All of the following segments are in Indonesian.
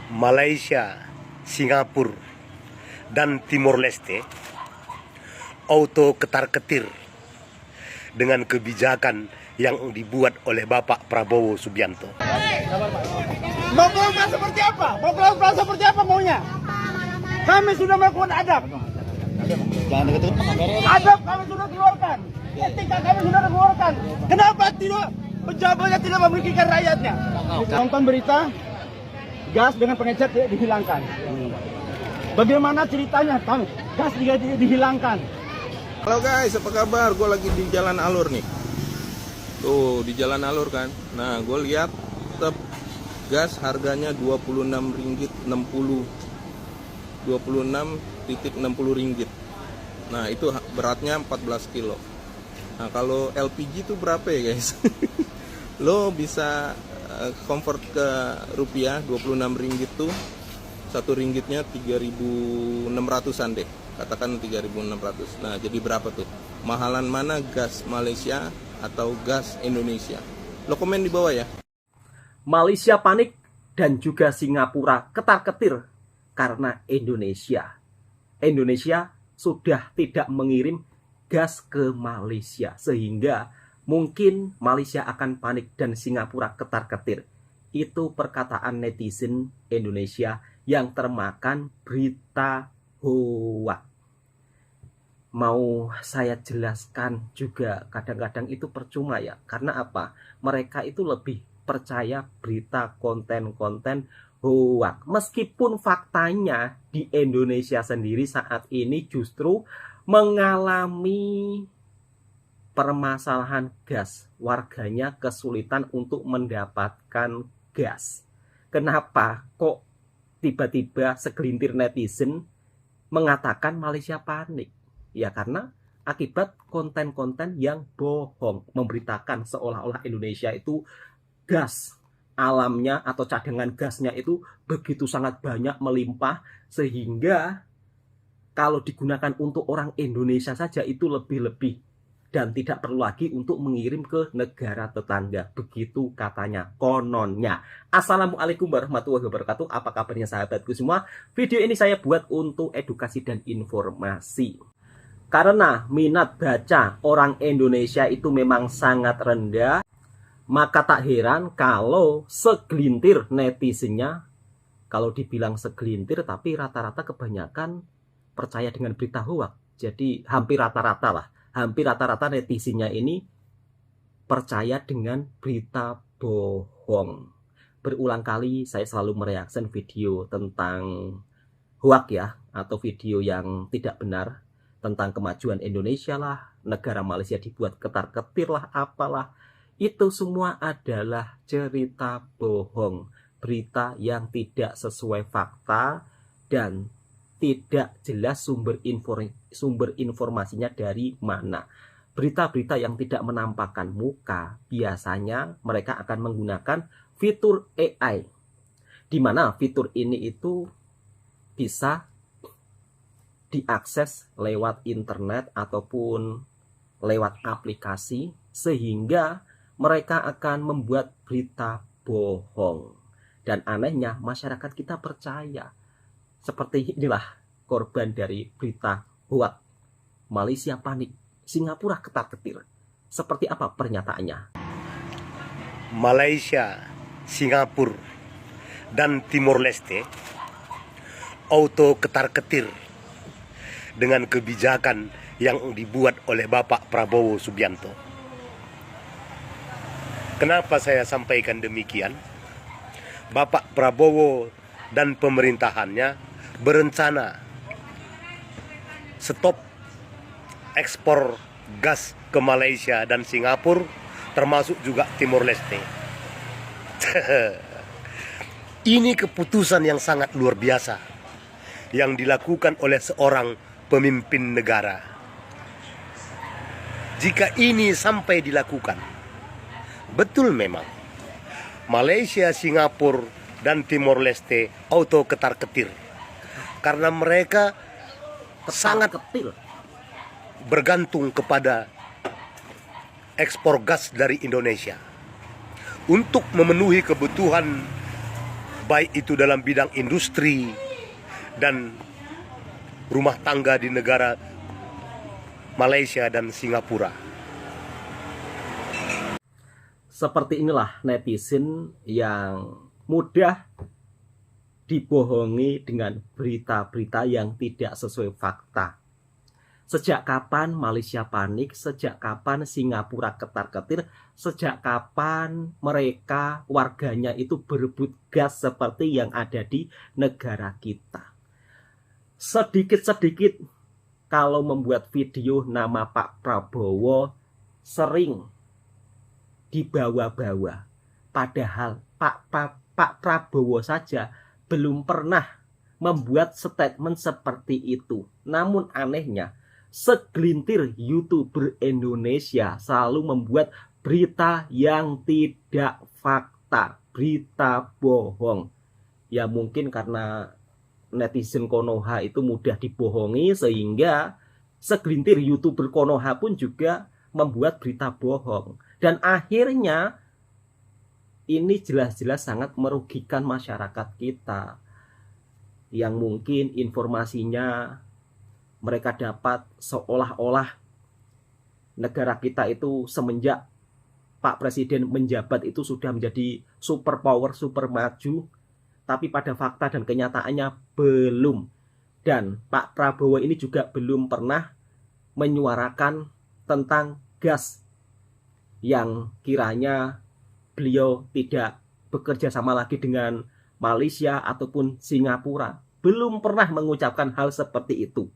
Malaysia, Singapura, dan Timor Leste auto ketar-ketir dengan kebijakan yang dibuat oleh Bapak Prabowo Subianto. Mau pelan seperti apa? Mau pelan seperti apa maunya? Kami sudah melakukan adab. Jangan deket-deket kamera. Adab kami sudah keluarkan. Etika kami sudah keluarkan. Kenapa tidak pejabatnya tidak memikirkan rakyatnya? Nonton berita, gas dengan pengecat dihilangkan. Bagaimana ceritanya? Gas dihilangkan. Halo guys, apa kabar? Gue lagi di Jalan Alur nih. Tuh, di Jalan Alur kan. Nah, gue lihat gas harganya Rp26.60. Rp26.60. Nah, itu beratnya 14 kilo. Nah, kalau LPG itu berapa ya guys? Lo bisa convert ke rupiah, Rp26 tuh satu ringgitnya 3.600an deh. Katakan 3.600. Nah, jadi berapa tuh? Mahalan mana gas Malaysia atau gas Indonesia? Lo komen di bawah ya. Malaysia panik dan juga Singapura ketar-ketir karena Indonesia sudah tidak mengirim gas ke Malaysia, sehingga mungkin Malaysia akan panik dan Singapura ketar-ketir. Itu perkataan netizen Indonesia yang termakan berita hoax. Mau saya jelaskan juga kadang-kadang itu percuma ya. Karena apa? Mereka itu lebih percaya berita konten-konten hoax. Meskipun faktanya di Indonesia sendiri saat ini justru mengalami permasalahan gas. Warganya kesulitan untuk mendapatkan gas. Kenapa kok tiba-tiba segelintir netizen mengatakan Malaysia panik? Ya karena akibat konten-konten yang bohong, memberitakan seolah-olah Indonesia itu gas alamnya atau cadangan gasnya itu begitu sangat banyak melimpah, sehingga kalau digunakan untuk orang Indonesia saja itu lebih-lebih dan tidak perlu lagi untuk mengirim ke negara tetangga. Begitu katanya, kononnya. Assalamualaikum warahmatullahi wabarakatuh. Apa kabarnya sahabatku semua? Video ini saya buat untuk edukasi dan informasi. Karena minat baca orang Indonesia itu memang sangat rendah, maka tak heran kalau segelintir netizennya, kalau dibilang segelintir tapi rata-rata kebanyakan percaya dengan berita hoax. Jadi hampir rata-rata netizennya ini percaya dengan berita bohong. Berulang kali saya selalu mereaksi video tentang hoax ya, atau video yang tidak benar tentang kemajuan Indonesia lah, negara Malaysia dibuat ketar-ketir lah, apalah. Itu semua adalah cerita bohong, berita yang tidak sesuai fakta dan tidak jelas sumber informasinya dari mana. Berita-berita yang tidak menampakkan muka, biasanya mereka akan menggunakan fitur AI, di mana fitur ini itu bisa diakses lewat internet ataupun lewat aplikasi, sehingga mereka akan membuat berita bohong. Dan anehnya masyarakat kita percaya. Seperti inilah korban dari berita hoax. Malaysia panik, Singapura ketar-ketir. Seperti apa pernyataannya? Malaysia, Singapura, dan Timor Leste auto ketar-ketir dengan kebijakan yang dibuat oleh Bapak Prabowo Subianto. Kenapa saya sampaikan demikian? Bapak Prabowo dan pemerintahannya berencana stop ekspor gas ke Malaysia dan Singapura, termasuk juga Timor Leste. Ini keputusan yang sangat luar biasa yang dilakukan oleh seorang pemimpin negara. Jika ini sampai dilakukan, betul memang Malaysia, Singapura, dan Timor Leste auto ketar-ketir karena mereka sangat bergantung kepada ekspor gas dari Indonesia untuk memenuhi kebutuhan baik itu dalam bidang industri dan rumah tangga di negara Malaysia dan Singapura. Seperti inilah netizen yang mudah dibohongi dengan berita-berita yang tidak sesuai fakta. Sejak kapan Malaysia panik? Sejak kapan Singapura ketar-ketir? Sejak kapan mereka warganya itu berebut gas seperti yang ada di negara kita? Sedikit-sedikit kalau membuat video nama Pak Prabowo sering dibawa-bawa. Padahal Pak Prabowo saja belum pernah membuat statement seperti itu. Namun anehnya, segelintir YouTuber Indonesia selalu membuat berita yang tidak fakta, berita bohong. Ya mungkin karena netizen Konoha itu mudah dibohongi, sehingga segelintir YouTuber Konoha pun juga membuat berita bohong. Dan akhirnya ini jelas-jelas sangat merugikan masyarakat kita yang mungkin informasinya mereka dapat seolah-olah negara kita itu semenjak Pak Presiden menjabat itu sudah menjadi super power, super maju, tapi pada fakta dan kenyataannya belum. Dan Pak Prabowo ini juga belum pernah menyuarakan tentang gas yang kiranya beliau tidak bekerja sama lagi dengan Malaysia ataupun Singapura. Belum pernah mengucapkan hal seperti itu.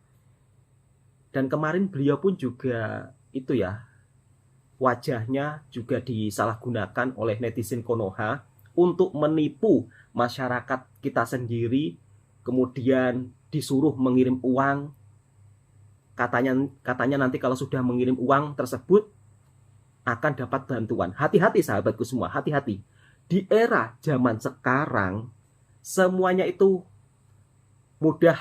Dan kemarin beliau pun juga itu ya, wajahnya juga disalahgunakan oleh netizen Konoha untuk menipu masyarakat kita sendiri, kemudian disuruh mengirim uang. Katanya nanti kalau sudah mengirim uang tersebut akan dapat bantuan. Hati-hati sahabatku semua, hati-hati. Di era zaman sekarang semuanya itu mudah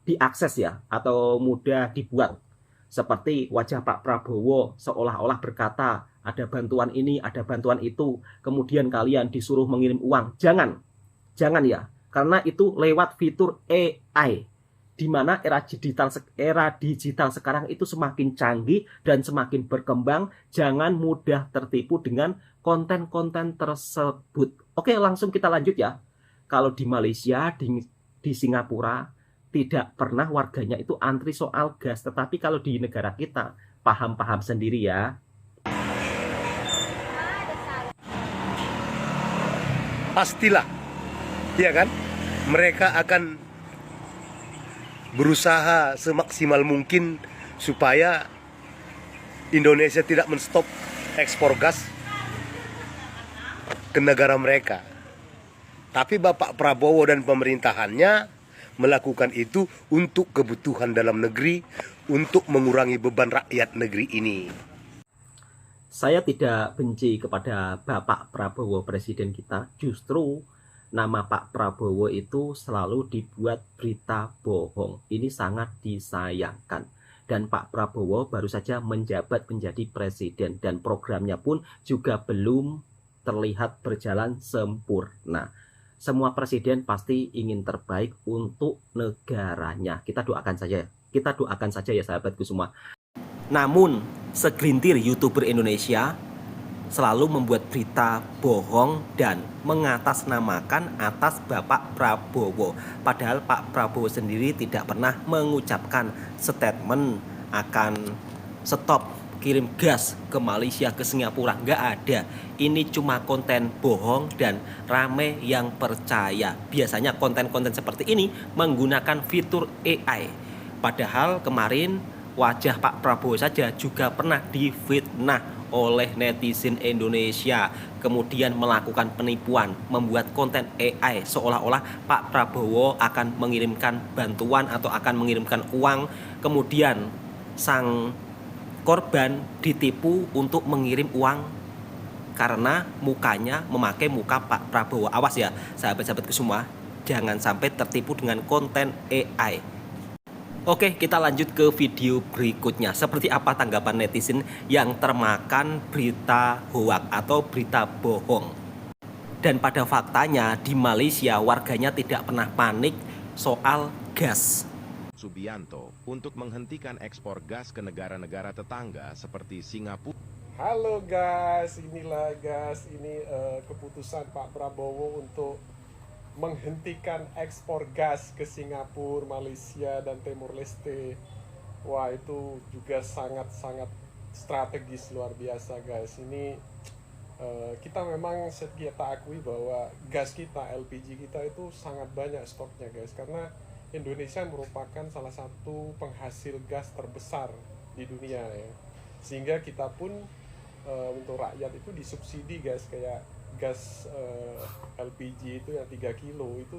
diakses ya, atau mudah dibuat. Seperti wajah Pak Prabowo seolah-olah berkata ada bantuan ini, ada bantuan itu, kemudian kalian disuruh mengirim uang. Jangan ya, karena itu lewat fitur AI, di mana era digital sekarang itu semakin canggih dan semakin berkembang. Jangan mudah tertipu dengan konten-konten tersebut. Oke, langsung kita lanjut ya. Kalau di Malaysia, di Singapura tidak pernah warganya itu antri soal gas, tetapi kalau di negara kita paham-paham sendiri ya. Pastilah, ya kan? Mereka akan berusaha semaksimal mungkin supaya Indonesia tidak menstop ekspor gas ke negara mereka. Tapi Bapak Prabowo dan pemerintahannya melakukan itu untuk kebutuhan dalam negeri, untuk mengurangi beban rakyat negeri ini. Saya tidak benci kepada Bapak Prabowo, presiden kita. Justru nama Pak Prabowo itu selalu dibuat berita bohong. Ini sangat disayangkan. Dan Pak Prabowo baru saja menjabat menjadi presiden, dan programnya pun juga belum terlihat berjalan sempurna. Semua presiden pasti ingin terbaik untuk negaranya. Kita doakan saja ya sahabatku semua. Namun segelintir YouTuber Indonesia selalu membuat berita bohong dan mengatasnamakan atas Bapak Prabowo. Padahal Pak Prabowo sendiri tidak pernah mengucapkan statement akan stop kirim gas ke Malaysia, ke Singapura. Nggak ada. Ini cuma konten bohong dan rame yang percaya. Biasanya konten-konten seperti ini menggunakan fitur AI. Padahal kemarin wajah Pak Prabowo saja juga pernah difitnah oleh netizen Indonesia, kemudian melakukan penipuan, membuat konten AI seolah-olah Pak Prabowo akan mengirimkan bantuan atau akan mengirimkan uang, kemudian sang korban ditipu untuk mengirim uang karena mukanya memakai muka Pak Prabowo. Awas ya sahabat-sahabatku semua, jangan sampai tertipu dengan konten AI. Oke, kita lanjut ke video berikutnya. Seperti apa tanggapan netizen yang termakan berita hoak atau berita bohong? Dan pada faktanya di Malaysia warganya tidak pernah panik soal gas. Subianto untuk menghentikan ekspor gas ke negara-negara tetangga seperti Singapura. Halo guys, inilah guys, ini keputusan Pak Prabowo untuk menghentikan ekspor gas ke Singapura, Malaysia, dan Timor Leste. Wah, itu juga sangat-sangat strategis luar biasa guys. Ini kita memang kita akui bahwa gas kita, LPG kita itu sangat banyak stoknya guys, karena Indonesia merupakan salah satu penghasil gas terbesar di dunia ya. Sehingga kita pun untuk rakyat itu disubsidi guys, kayak gas LPG itu yang 3 kilo itu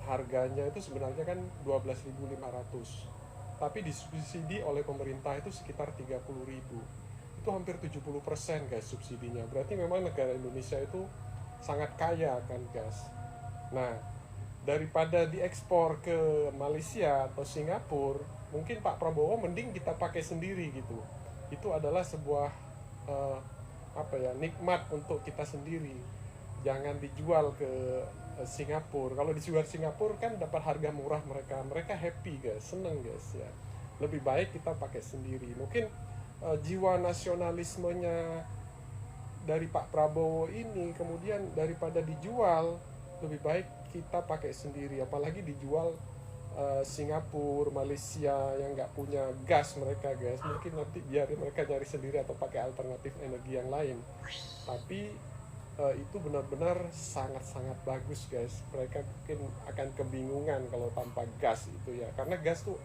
harganya itu sebenarnya kan 12.500, tapi disubsidi oleh pemerintah itu sekitar 30.000. Itu hampir 70% guys subsidinya. Berarti memang negara Indonesia itu sangat kaya akan gas. Nah, daripada diekspor ke Malaysia atau Singapura, mungkin Pak Prabowo mending kita pakai sendiri gitu. Itu adalah sebuah nikmat untuk kita sendiri. Jangan dijual ke Singapura. Kalau dijual Singapura kan dapat harga murah, mereka happy guys, seneng guys ya. Lebih baik kita pakai sendiri. Mungkin jiwa nasionalismenya dari Pak Prabowo ini, kemudian daripada dijual, lebih baik kita pakai sendiri. Apalagi dijual Singapura, Malaysia yang nggak punya gas mereka guys, mungkin nanti biar mereka nyari sendiri atau pakai alternatif energi yang lain. Tapi itu benar-benar sangat-sangat bagus guys. Mereka mungkin akan kebingungan kalau tanpa gas itu ya, karena gas tuh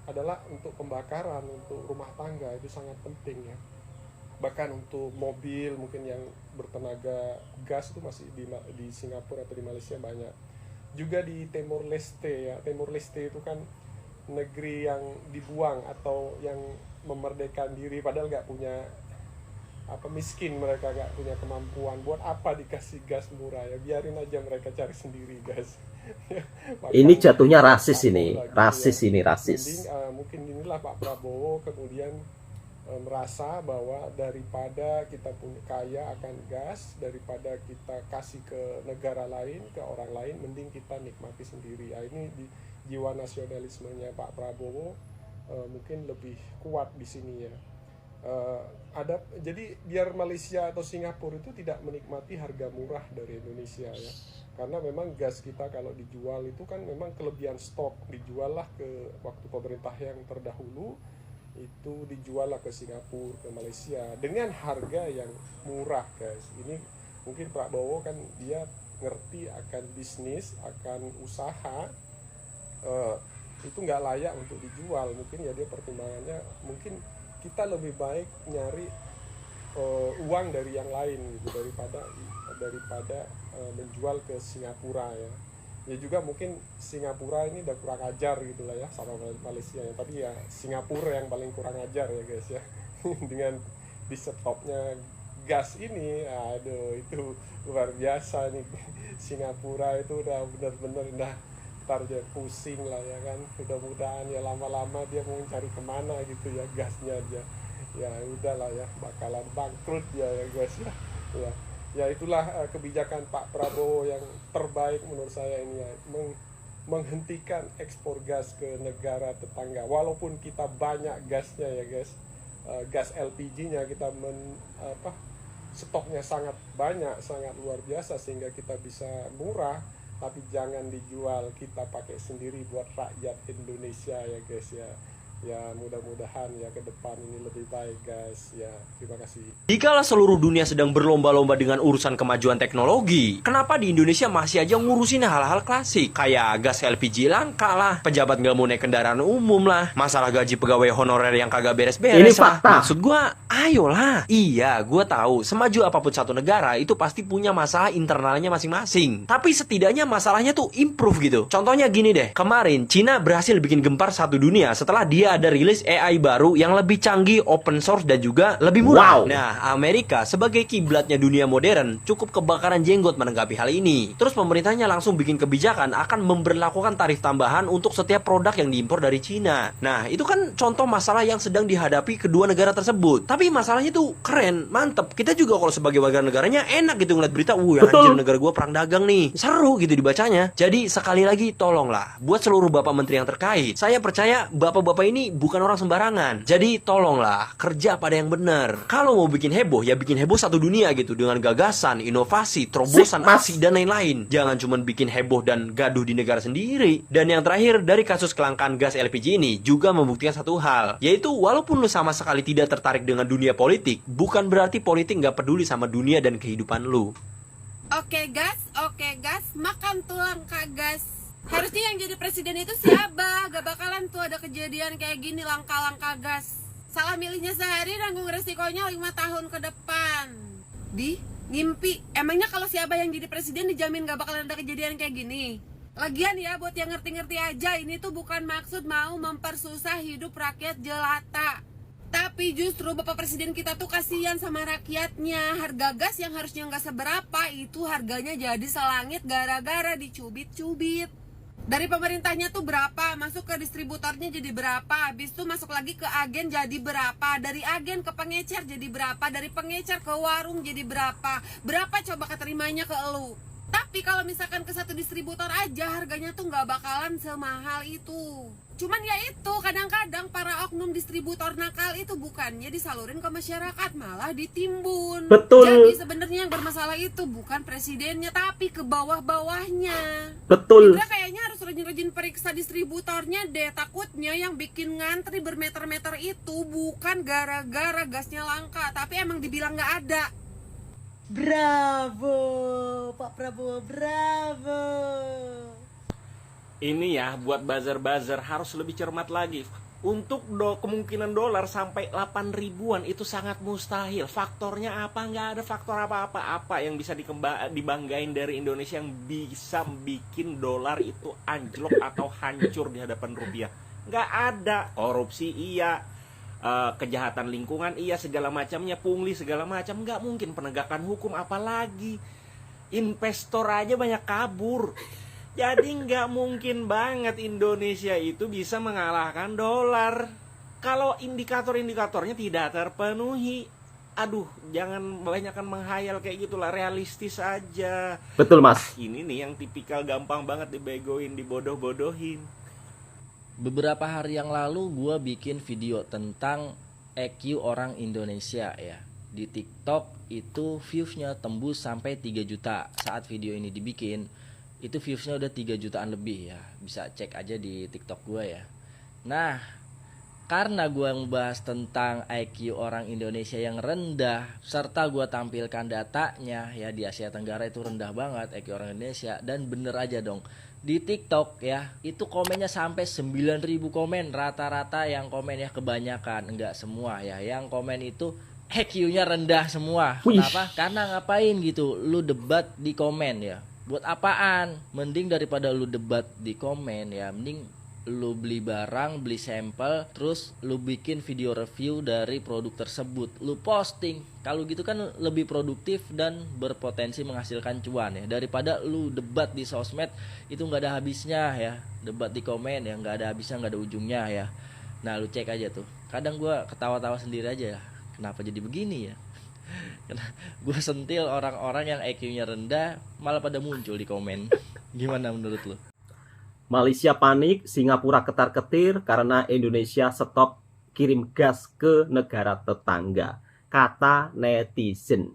adalah untuk pembakaran, untuk rumah tangga, itu sangat penting ya. Bahkan untuk mobil mungkin yang bertenaga gas itu masih di Singapura atau di Malaysia banyak. Juga di Timor Leste ya. Timor Leste itu kan negeri yang dibuang atau yang memerdekakan diri, padahal nggak punya miskin, mereka nggak punya kemampuan. Buat apa dikasih gas murah ya, biarin aja mereka cari sendiri guys. Ini jatuhnya rasis ini, rasis. Mungkin inilah Pak Prabowo kemudian merasa bahwa daripada kita punya kaya akan gas, daripada kita kasih ke negara lain, ke orang lain, mending kita nikmati sendiri. Ini di jiwa nasionalismenya Pak Prabowo mungkin lebih kuat di sini ya. Jadi biar Malaysia atau Singapura itu tidak menikmati harga murah dari Indonesia ya, karena memang gas kita kalau dijual itu kan memang kelebihan stok, dijual lah ke waktu pemerintah yang terdahulu, itu dijual lah ke Singapura, ke Malaysia dengan harga yang murah guys. Ini mungkin Pak Prabowo kan dia ngerti akan bisnis, akan usaha, itu nggak layak untuk dijual. Mungkin ya dia pertimbangannya, mungkin kita lebih baik nyari uang dari yang lain gitu, daripada menjual ke Singapura ya. Ya juga mungkin Singapura ini udah kurang ajar gitu lah ya sama Malaysia ya. Tapi ya Singapura yang paling kurang ajar ya guys ya. Dengan di stopnya gas ini, aduh itu luar biasa nih. Singapura itu udah benar-benar ntar dia pusing lah ya kan. Mudah-mudahan ya lama-lama dia mau cari kemana gitu ya gasnya aja. Ya udahlah ya, bakalan bangkrut ya guys ya. Ya itulah kebijakan Pak Prabowo yang terbaik menurut saya ini ya, menghentikan ekspor gas ke negara tetangga. Walaupun kita banyak gasnya ya guys, gas LPG-nya kita stoknya sangat banyak, sangat luar biasa sehingga kita bisa murah, tapi jangan dijual, kita pakai sendiri buat rakyat Indonesia ya guys ya. Ya mudah-mudahan ya ke depan ini lebih baik guys ya. Terima kasih. Dikala seluruh dunia sedang berlomba-lomba dengan urusan kemajuan teknologi, kenapa di Indonesia masih aja ngurusin hal-hal klasik kayak gas LPG langka lah, pejabat nggak mau naik kendaraan umum lah, masalah gaji pegawai honorer yang kagak beres-beres. Ini fakta. Maksud gua, ayolah. Iya, gua tahu semaju apapun satu negara itu pasti punya masalah internalnya masing-masing. Tapi setidaknya masalahnya tuh improve gitu. Contohnya gini deh, kemarin Cina berhasil bikin gempar satu dunia setelah dia dia ada rilis AI baru yang lebih canggih, open source, dan juga lebih murah. Wow. Nah, Amerika sebagai kiblatnya dunia modern cukup kebakaran jenggot menanggapi hal ini. Terus pemerintahnya langsung bikin kebijakan akan memberlakukan tarif tambahan untuk setiap produk yang diimpor dari Cina. Nah, itu kan contoh masalah yang sedang dihadapi kedua negara tersebut. Tapi masalahnya tuh keren, mantep. Kita juga kalau sebagai warga negaranya enak gitu ngeliat berita, yang anjir negara gua perang dagang nih. Seru gitu dibacanya. Jadi sekali lagi tolonglah buat seluruh bapak menteri yang terkait. Saya percaya bapak-bapak ini bukan orang sembarangan. Jadi tolonglah kerja pada yang benar. Kalau mau bikin heboh ya bikin heboh satu dunia gitu dengan gagasan, inovasi, terobosan, aksi dan lain-lain. Jangan cuma bikin heboh dan gaduh di negara sendiri. Dan yang terakhir dari kasus kelangkaan gas LPG ini juga membuktikan satu hal, yaitu walaupun lu sama sekali tidak tertarik dengan dunia politik, bukan berarti politik nggak peduli sama dunia dan kehidupan lu. Oke gas, makan tulang gas. Harusnya yang jadi presiden itu siapa? Gak bakalan tuh ada kejadian kayak gini langkah-langkah gas. Salah milihnya sehari, nanggung resikonya 5 tahun ke depan. Ngimpi. Emangnya kalau siapa yang jadi presiden dijamin gak bakalan ada kejadian kayak gini? Lagian ya, buat yang ngerti-ngerti aja, ini tuh bukan maksud mau mempersusah hidup rakyat jelata. Tapi justru Bapak Presiden kita tuh kasihan sama rakyatnya. Harga gas yang harusnya nggak seberapa itu harganya jadi selangit gara-gara dicubit-cubit. Dari pemerintahnya tuh berapa, masuk ke distributornya jadi berapa, habis itu masuk lagi ke agen jadi berapa, dari agen ke pengecer jadi berapa, dari pengecer ke warung jadi berapa coba keterimanya ke elu. Tapi kalau misalkan ke satu distributor aja harganya tuh nggak bakalan semahal itu. Cuman ya itu, kadang-kadang para oknum distributor nakal itu bukannya disalurin ke masyarakat, malah ditimbun. Betul. Jadi sebenarnya yang bermasalah itu bukan presidennya, tapi ke bawah-bawahnya. Betul. Indra kayaknya harus rajin-rajin periksa distributornya deh. Takutnya yang bikin ngantri bermeter-meter itu bukan gara-gara gasnya langka, tapi emang dibilang nggak ada. Bravo, Pak Prabowo, bravo. Ini ya buat buzzer-buzzer harus lebih cermat lagi. Untuk kemungkinan dolar sampai 8 ribuan itu sangat mustahil. Faktornya apa? Nggak ada faktor apa-apa. Apa yang bisa dibanggain dari Indonesia yang bisa bikin dolar itu anjlok atau hancur di hadapan rupiah? Nggak ada. Korupsi iya, kejahatan lingkungan iya, segala macamnya, pungli segala macam. Nggak mungkin penegakan hukum, apalagi investor aja banyak kabur. Jadi nggak mungkin banget Indonesia itu bisa mengalahkan dolar kalau indikator-indikatornya tidak terpenuhi. Aduh, jangan banyakkan menghayal kayak gitulah, realistis aja. Betul, Mas. Ini nih yang tipikal gampang banget dibegoin, dibodoh-bodohin. Beberapa hari yang lalu gue bikin video tentang EQ orang Indonesia ya. Di TikTok itu viewsnya tembus sampai 3 juta. Saat video ini dibikin itu viewsnya udah 3 jutaan lebih ya. Bisa cek aja di TikTok gue ya. Nah, karena gue membahas tentang IQ orang Indonesia yang rendah, serta gue tampilkan datanya ya, di Asia Tenggara itu rendah banget IQ orang Indonesia. Dan bener aja dong, di TikTok ya itu komennya sampai 9.000 komen. Rata-rata yang komen ya, kebanyakan, enggak semua ya, yang komen itu IQ-nya rendah semua. Kenapa? Karena ngapain gitu lu debat di komen ya, buat apaan? Mending daripada lu debat di komen ya, mending lu beli barang, beli sampel, terus lu bikin video review dari produk tersebut, lu posting. Kalau gitu kan lebih produktif dan berpotensi menghasilkan cuan ya, daripada lu debat di sosmed itu nggak ada habisnya ya. Debat di komen ya nggak ada habisnya, nggak ada ujungnya ya. Nah lu cek aja tuh, kadang gue ketawa-tawa sendiri aja ya, kenapa jadi begini ya. Gue sentil orang-orang yang IQ-nya rendah malah pada muncul di komen. Gimana menurut lu? Malaysia panik, Singapura ketar-ketir karena Indonesia stop kirim gas ke negara tetangga, kata netizen.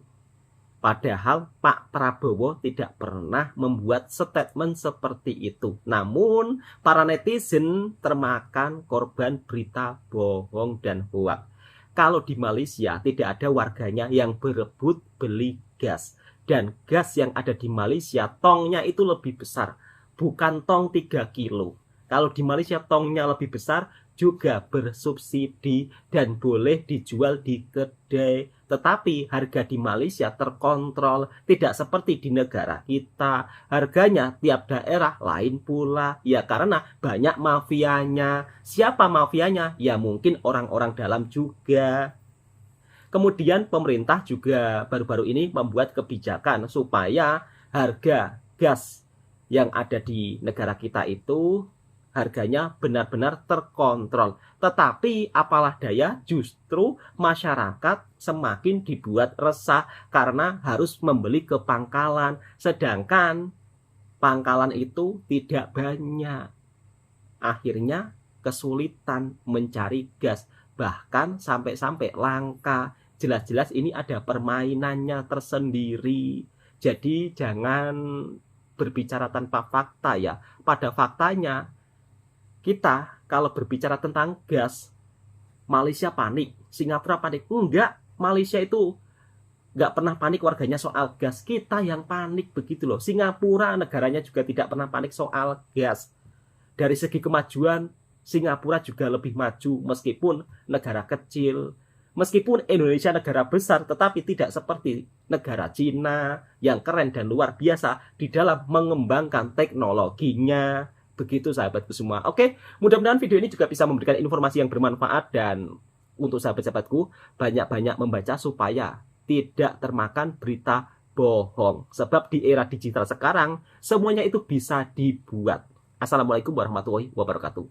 Padahal Pak Prabowo tidak pernah membuat statement seperti itu. Namun para netizen termakan korban berita bohong dan hoak. Kalau di Malaysia tidak ada warganya yang berebut beli gas. Dan gas yang ada di Malaysia tongnya itu lebih besar. Bukan tong 3 kilo. Kalau di Malaysia tongnya lebih besar, juga bersubsidi dan boleh dijual di kedai Tetapi harga di Malaysia terkontrol, tidak seperti di negara kita. Harganya tiap daerah lain pula. Ya karena banyak mafianya. Siapa mafianya? Ya mungkin orang-orang dalam juga. Kemudian pemerintah juga baru-baru ini membuat kebijakan supaya harga gas yang ada di negara kita itu harganya benar-benar terkontrol. Tetapi apalah daya, justru masyarakat semakin dibuat resah karena harus membeli ke pangkalan. Sedangkan pangkalan itu tidak banyak. Akhirnya kesulitan mencari gas. Bahkan sampai-sampai langka. Jelas-jelas ini ada permainannya tersendiri. Jadi jangan berbicara tanpa fakta ya. Pada faktanya, kita kalau berbicara tentang gas, Malaysia panik, Singapura panik. Enggak, Malaysia itu enggak pernah panik warganya soal gas. Kita yang panik begitu loh. Singapura negaranya juga tidak pernah panik soal gas. Dari segi kemajuan, Singapura juga lebih maju meskipun negara kecil. Meskipun Indonesia negara besar, tetapi tidak seperti negara Cina yang keren dan luar biasa di dalam mengembangkan teknologinya. Begitu sahabatku semua. Oke, mudah-mudahan video ini juga bisa memberikan informasi yang bermanfaat. Dan untuk sahabat-sahabatku, banyak-banyak membaca supaya tidak termakan berita bohong. Sebab di era digital sekarang, semuanya itu bisa dibuat. Assalamualaikum warahmatullahi wabarakatuh.